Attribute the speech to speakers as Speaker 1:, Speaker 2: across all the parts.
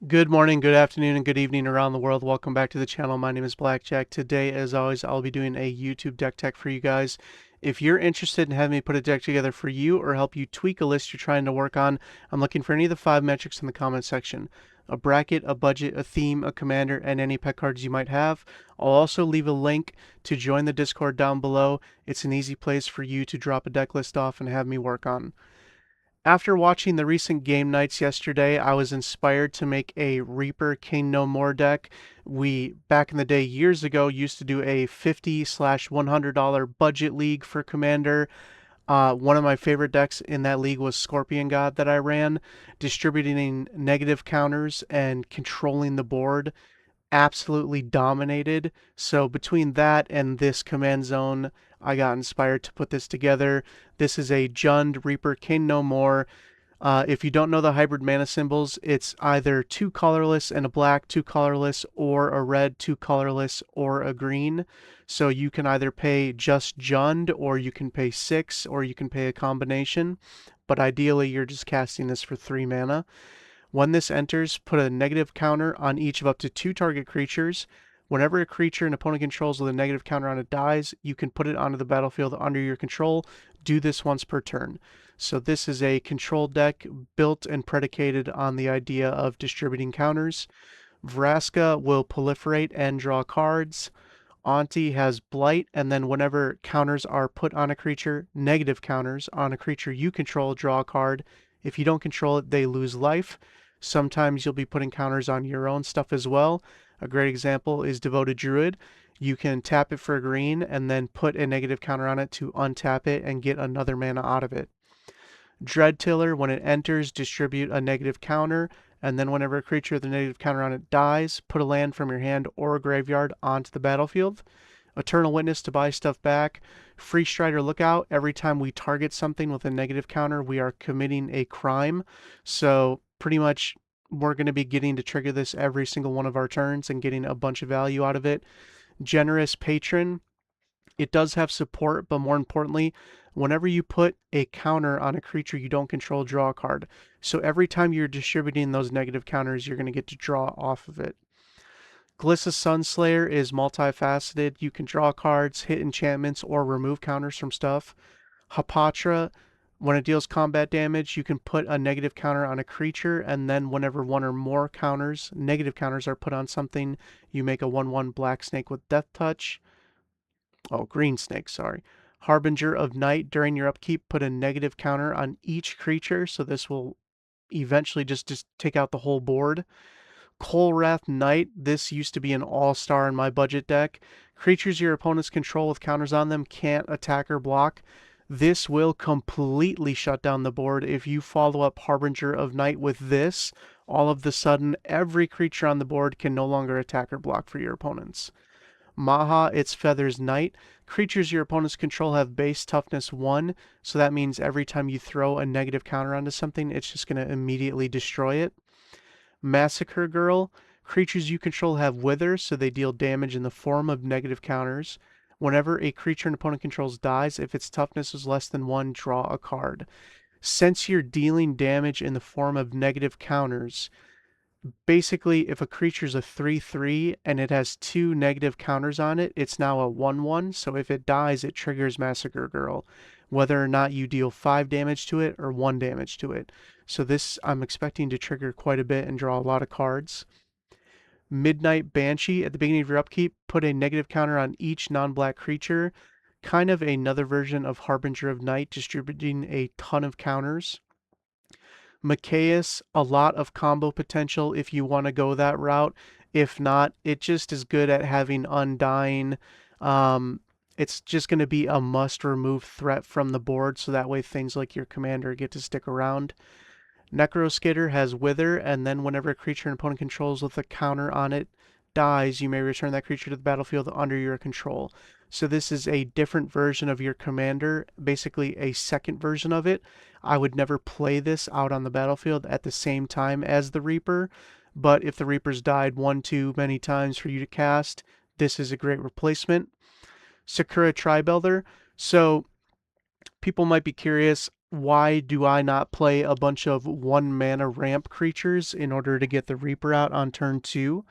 Speaker 1: Good morning, good afternoon, and good evening around the world. Welcome back to the channel. My name is Blackjack. Today, as always, I'll be doing a YouTube deck tech for you guys. If you're interested in having me put a deck together for you or help you tweak a list you're trying to work on, I'm looking for any of the 5 metrics in the comment section. A bracket, a budget, a theme, a commander, and any pet cards you might have. I'll also leave a link to join the Discord down below. It's an easy place for you to drop a deck list off and have me work on. After watching the recent game nights yesterday, I was inspired to make a Reaper King No More deck. We, back in the day, years ago, used to do a 50/$100 budget league for Commander. One of my favorite decks in that league was Scorpion God that I ran, distributing negative counters and controlling the board absolutely dominated. So between that and this command zone, I got inspired to put this together. This is a Jund Reaper King No More. If you don't know the hybrid mana symbols, it's either two colorless and a black, two colorless, or a red, two colorless, or a green. So you can either pay just Jund, or you can pay 6, or you can pay a combination. But ideally, you're just casting this for 3 mana. When this enters, put a negative counter on each of up to 2 target creatures. Whenever a creature an opponent controls with a negative counter on it dies, you can put it onto the battlefield under your control. Do this once per turn. So this is a control deck built and predicated on the idea of distributing counters. Vraska will proliferate and draw cards. Auntie has Blight, and then whenever counters are put on a creature, negative counters on a creature you control, draw a card. If you don't control it, they lose life. Sometimes you'll be putting counters on your own stuff as well. A great example is Devoted Druid. You can tap it for a green and then put a negative counter on it to untap it and get another mana out of it. Dread Tiller, when it enters, distribute a negative counter, and then whenever a creature with a negative counter on it dies, put a land from your hand or a graveyard onto the battlefield. Eternal Witness to buy stuff back. Free Strider Lookout. Every time we target something with a negative counter, we are committing a crime. So pretty much we're going to be getting to trigger this every single one of our turns and getting a bunch of value out of it. Generous Patron. It does have support, but more importantly, whenever you put a counter on a creature you don't control, draw a card. So every time you're distributing those negative counters, you're going to get to draw off of it. Glissa Sunslayer is multifaceted. You can draw cards, hit enchantments, or remove counters from stuff. Hapatra, when it deals combat damage, you can put a negative counter on a creature, and then whenever one or more counters, negative counters, are put on something, you make a 1/1 black snake with death touch. Oh, green snake, sorry. Harbinger of Night, during your upkeep, put a negative counter on each creature, so this will eventually just take out the whole board. Kolrath Knight, this used to be an all-star in my budget deck. Creatures your opponents control with counters on them can't attack or block. This will completely shut down the board. If you follow up Harbinger of Night with this, all of the sudden every creature on the board can no longer attack or block for your opponents. Maha, its Feathers Knight. Creatures your opponents control have base toughness 1, so that means every time you throw a negative counter onto something, it's just going to immediately destroy it. Massacre Girl. Creatures you control have Wither, so they deal damage in the form of negative counters. Whenever a creature an opponent controls dies, if its toughness is less than 1, draw a card. Since you're dealing damage in the form of negative counters, basically, if a creature's a 3/3 and it has 2 negative counters on it, it's now a 1/1. So if it dies, it triggers Massacre Girl, whether or not you deal 5 damage to it or 1 damage to it. So this I'm expecting to trigger quite a bit and draw a lot of cards. Midnight Banshee, at the beginning of your upkeep, put a negative counter on each non-black creature. Kind of another version of Harbinger of Night, distributing a ton of counters. Machias, a lot of combo potential if you want to go that route. If not, it just is good at having Undying. Um, it's just going to be a must remove threat from the board, so that way things like your commander get to stick around. Necroskitter has Wither, and then whenever a creature an opponent controls with a counter on it dies, you may return that creature to the battlefield under your control. So this is a different version of your commander, basically a second version of it. I would never play this out on the battlefield at the same time as the Reaper, but if the Reaper's died one too many times for you to cast, this is a great replacement. Sakura Tribelder. So people might be curious, why do I not play a bunch of 1 mana ramp creatures in order to get the Reaper out on turn 2?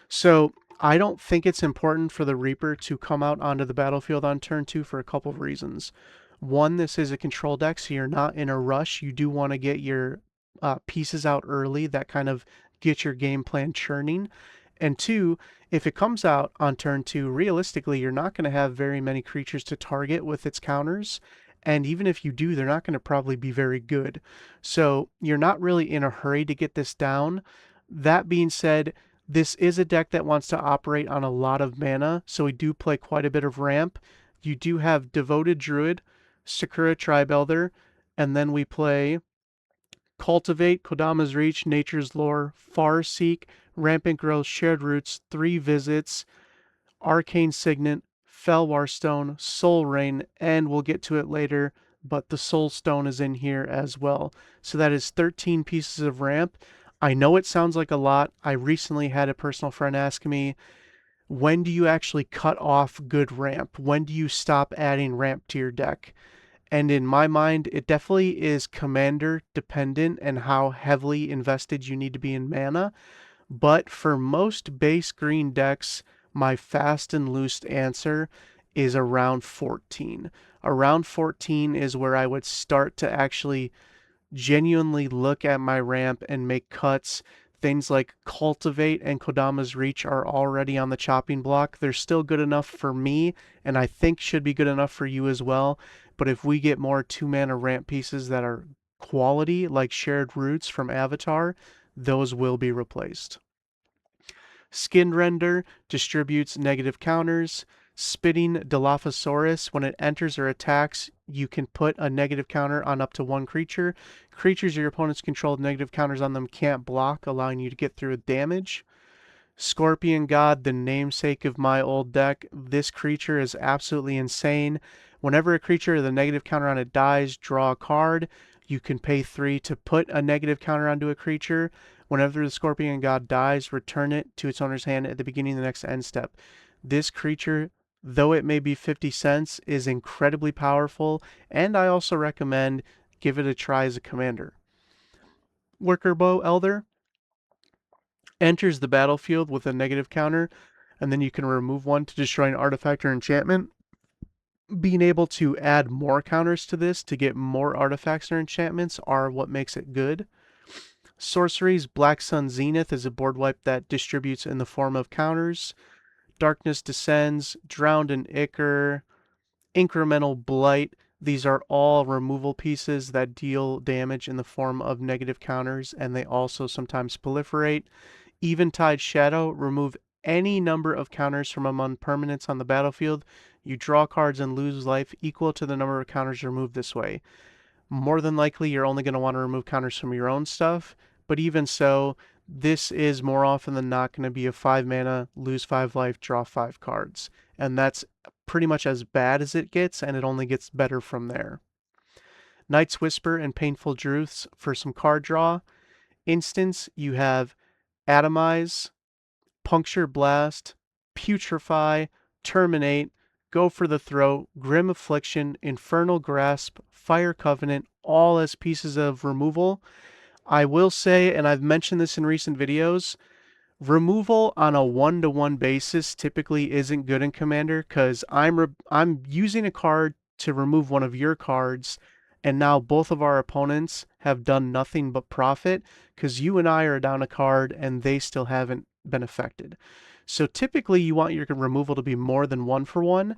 Speaker 1: So I don't think it's important for the Reaper to come out onto the battlefield on turn 2 for a couple of reasons. One, this is a control deck, so you're not in a rush. You do want to get your pieces out early that kind of get your game plan churning. And two, if it comes out on turn 2, realistically, you're not going to have very many creatures to target with its counters. And even if you do, they're not going to probably be very good. So you're not really in a hurry to get this down. That being said, this is a deck that wants to operate on a lot of mana, so we do play quite a bit of ramp. You do have Devoted Druid, Sakura Tribe Elder, and then we play Cultivate, Kodama's Reach, Nature's Lore, Farseek, Rampant Growth, Shared Roots, 3 Visits, Arcane Signet, Felwar Stone, Soul Rain, and we'll get to it later, but the Soul Stone is in here as well. So that is 13 pieces of ramp. I know it sounds like a lot. I recently had a personal friend ask me, when do you actually cut off good ramp? When do you stop adding ramp to your deck? And in my mind, it definitely is commander dependent and how heavily invested you need to be in mana. But for most base green decks, my fast and loose answer is around 14. Around 14 is where I would start to actually genuinely look at my ramp and make cuts. Things like Cultivate and Kodama's Reach are already on the chopping block. They're still good enough for me, and I think should be good enough for you as well. But if we get more 2 mana ramp pieces that are quality, like Shared Roots from Avatar, those will be replaced. Skin Render distributes negative counters. Spitting Dilophosaurus, when it enters or attacks, you can put a negative counter on up to 1 creature. Creatures your opponents control negative counters on them can't block, allowing you to get through with damage. Scorpion God, the namesake of my old deck. This creature is absolutely insane. Whenever a creature with a negative counter on it dies, draw a card. You can pay 3 to put a negative counter onto a creature. Whenever the Scorpion God dies, return it to its owner's hand at the beginning of the next end step. This creature, though it may be 50 cents, is incredibly powerful, and I also recommend give it a try as a commander. Worker Bow Elder enters the battlefield with a negative counter, and then you can remove 1 to destroy an artifact or enchantment. Being able to add more counters to this to get more artifacts or enchantments are what makes it good. Sorceries, Black Sun Zenith is a board wipe that distributes in the form of counters. Darkness Descends, Drowned in Ichor, Incremental Blight. These are all removal pieces that deal damage in the form of negative counters, and they also sometimes proliferate. Eventide Shadow, remove any number of counters from among permanents on the battlefield. You draw cards and lose life equal to the number of counters removed this way. More than likely, you're only going to want to remove counters from your own stuff, but even so, this is more often than not going to be a 5 mana, lose 5 life, draw 5 cards. And that's pretty much as bad as it gets, and it only gets better from there. Night's Whisper and Painful Truths for some card draw. Instance, you have Atomize, Puncture Blast, Putrefy, Terminate, Go for the Throat, Grim Affliction, Infernal Grasp, Fire Covenant, all as pieces of removal. I will say, and I've mentioned this in recent videos, removal on a 1-to-1 basis typically isn't good in Commander because I'm using a card to remove one of your cards, and now both of our opponents have done nothing but profit because you and I are down a card and they still haven't been affected. So typically you want your removal to be more than 1-for-1.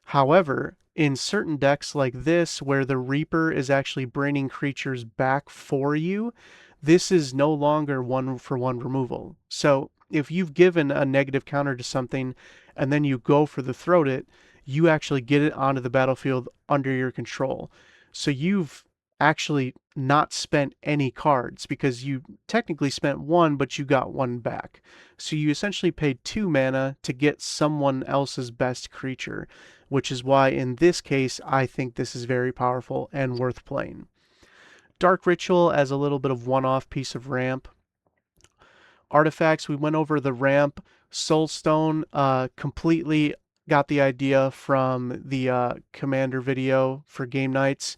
Speaker 1: However, in certain decks like this, where the Reaper is actually bringing creatures back for you, this is no longer 1-for-1 removal. So if you've given a negative counter to something and then you go for the throat it, you actually get it onto the battlefield under your control. So you've actually not spent any cards because you technically spent 1, but you got 1 back. So you essentially paid 2 mana to get someone else's best creature, which is why in this case I think this is very powerful and worth playing. Dark Ritual as a little bit of one-off piece of ramp. Artifacts, we went over the ramp. Soulstone, completely got the idea from the Commander video for game nights.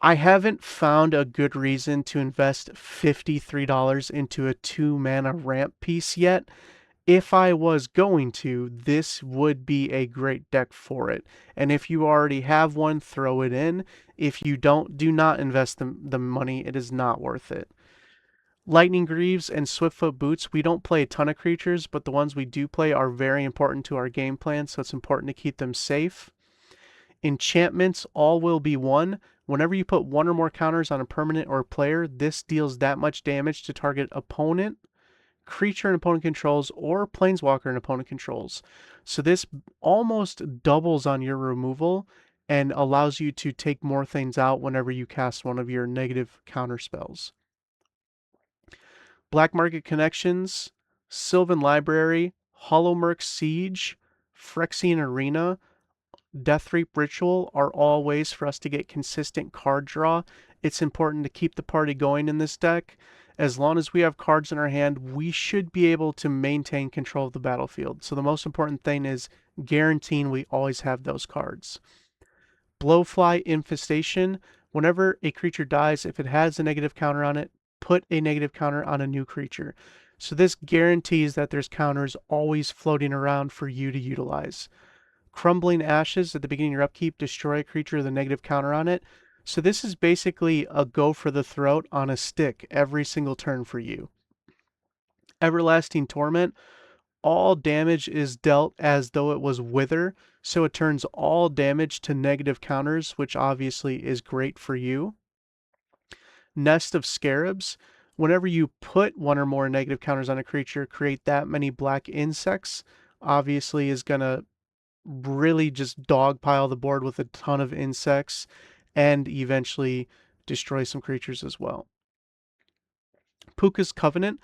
Speaker 1: I haven't found a good reason to invest $53 into a 2 mana ramp piece yet. If I was going to, this would be a great deck for it. And if you already have one, throw it in. If you don't, do not invest the money. It is not worth it. Lightning Greaves and Swiftfoot Boots, we don't play a ton of creatures, but the ones we do play are very important to our game plan, so it's important to keep them safe. Enchantments all will be one. Whenever you put one or more counters on a permanent or player, this deals that much damage to target opponent, creature an opponent controls, or planeswalker an opponent controls. So this almost doubles on your removal and allows you to take more things out whenever you cast one of your negative counter spells. Black Market Connections, Sylvan Library, Hollowmurk Siege, Phyrexian Arena, Deathreap Ritual are all ways for us to get consistent card draw. It's important to keep the party going in this deck. As long as we have cards in our hand, we should be able to maintain control of the battlefield. So the most important thing is guaranteeing we always have those cards. Blowfly Infestation. Whenever a creature dies, if it has a negative counter on it, put a negative counter on a new creature. So this guarantees that there's counters always floating around for you to utilize. Crumbling Ashes at the beginning of your upkeep, destroy a creature with a negative counter on it. So this is basically a go for the throat on a stick every single turn for you. Everlasting Torment, all damage is dealt as though it was Wither, so it turns all damage to negative counters, which obviously is great for you. Nest of Scarabs, whenever you put one or more negative counters on a creature, create that many black insects, obviously is going to really just dogpile the board with a ton of insects and eventually destroy some creatures as well. Puka's Covenant,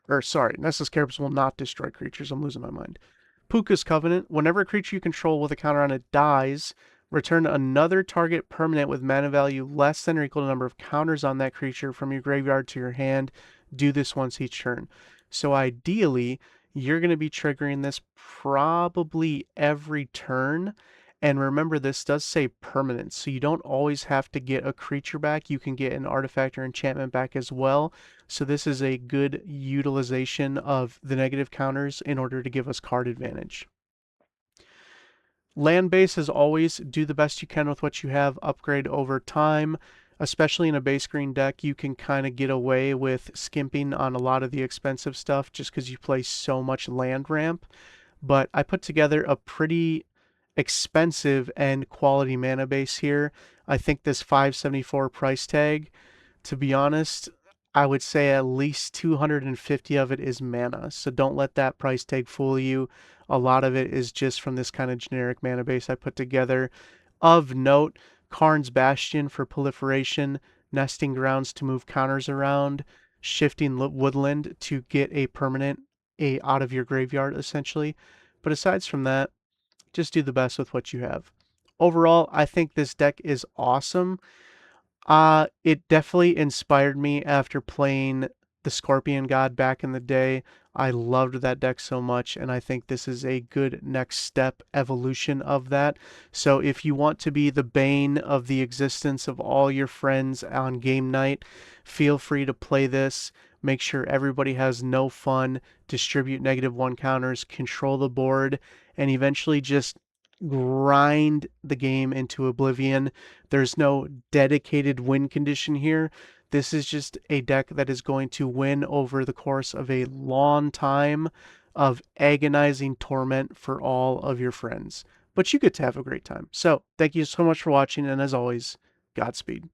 Speaker 1: or sorry, Nessus Scarabs will not destroy creatures. I'm losing my mind. Puka's Covenant, whenever a creature you control with a counter on it dies, return another target permanent with mana value less than or equal to the number of counters on that creature from your graveyard to your hand. Do this once each turn. So ideally, you're going to be triggering this probably every turn. And remember, this does say permanent, so you don't always have to get a creature back. You can get an artifact or enchantment back as well. So this is a good utilization of the negative counters in order to give us card advantage. Land base, as always, do the best you can with what you have, upgrade over time. Especially in a base green deck, you can kind of get away with skimping on a lot of the expensive stuff just because you play so much land ramp. But I put together a pretty expensive and quality mana base here. I think this 574 price tag, to be honest, I would say at least 250 of it is mana. So don't let that price tag fool you. A lot of it is just from this kind of generic mana base I put together. Of note, Karn's Bastion for proliferation, nesting grounds to move counters around, shifting woodland to get a permanent out of your graveyard essentially. But aside from that, just do the best with what you have. Overall, I think this deck is awesome. It definitely inspired me after playing the Scorpion God back in the day. I loved that deck so much, and I think this is a good next step evolution of that. So if you want to be the bane of the existence of all your friends on game night, feel free to play this. Make sure everybody has no fun, distribute -1 counters, control the board, and eventually just grind the game into oblivion. There's no dedicated win condition here. This is just a deck that is going to win over the course of a long time of agonizing torment for all of your friends. But you get to have a great time. So, thank you so much for watching, and as always, Godspeed.